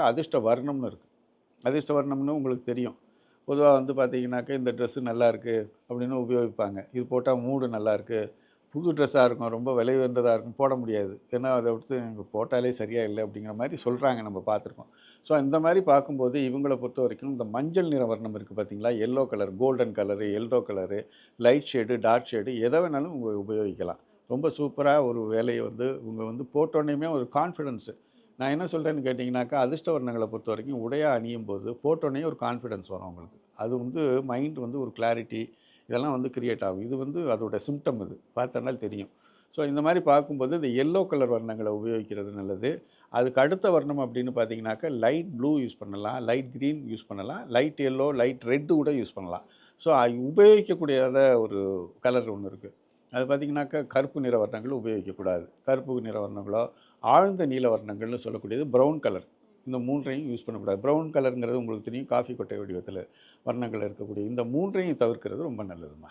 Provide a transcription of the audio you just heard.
அதிர்ஷ்ட வர்ணம்னு இருக்கு. அதிர்ஷ்ட வர்ணம்னு உங்களுக்கு தெரியும். பொதுவா வந்து பார்த்தீங்கன்னாக்க, இந்த ட்ரெஸ்ஸு நல்லாயிருக்கு அப்படின்னு உபயோகிப்பாங்க. இது போட்டா மூடு நல்லாயிருக்கு. புது ட்ரெஸ்ஸா இருக்கும். ரொம்ப விலை உயர்ந்ததா இருக்கும். போட முடியாது. ஏன்னா, அத எடுத்து எனக்கு போட்டாலே சரியா இல்ல அப்படிங்கிற மாரி சொல்றாங்க. நம்ம பார்த்துருக்கோம். ஸோ இந்த மாரி பார்க்கும்போது இவங்கள பொறுத்தவரைக்கும் இந்த மஞ்சள் நிற வர்ணம் இருக்கு பார்த்தீங்களா? Yellow colour, golden colour, yellow colour, light shade, dark shade எத வேணாலும் உபயோகிக்கலாம். ரொம்ப சூப்பரா ஒரு வேலைய வந்து இவங்க வந்து போட்டோனேயுமே ஒரு கான்ஃபிடன்ஸு. நான் என்ன சொல்றேன்னு கேட்டீங்கன்னாக்கா, அதிர்ஷ்ட வர்ணங்கள பொறுத்தவரைக்கும் உடையா அணியும்போது போட்டோனே ஒரு கான்ஃபிடன்ஸ் வரும் அவங்களுக்கு. அது வந்து மைண்ட் வந்து ஒரு கிளாரிட்டி இதெல்லாம் வந்து கிரியேட் ஆகும். இது வந்து அதோட சிம்ப்டம் இது. பார்த்தோம்னா தெரியும். ஸோ இந்த மாரி பார்க்கும்போது இந்த எல்லோ கலர் வர்ணங்கள உபயோகிக்கிறது நல்லது. அதுக்கு அடுத்த வர்ணம் அப்படின்னு பார்த்தீங்கன்னாக்கா, லைட் ப்ளூ யூஸ் பண்ணலாம், லைட் கிரீன் யூஸ் பண்ணலாம், லைட் எல்லோ, லைட் ரெட் கூட யூஸ் பண்ணலாம். ஸோ உபயோகிக்கக்கூடியத ஒரு கலர் ஒண்ணு இருக்கு. அது பார்த்தீங்கன்னாக்கா, கருப்பு நிற வர்ணங்கள் உபயோகிக்கக்கூடாது. கருப்பு நிற வர்ணங்களோ, ஆழ்ந்த நீல வர்ணங்கள்னு சொல்லக்கூடியது ப்ரவுன் கலர். இந்த 3யும் யூஸ் பண்ணக்கூடாது. ப்ரவுன் கலர்ங்கிறது உங்களுக்கு தெரியும் காஃபி கொட்டை வடிவத்தில வர்ணங்கள் இருக்கக்கூடிய இந்த 3யும் தவிர்க்கிறது ரொம்ப நல்லதும்மா.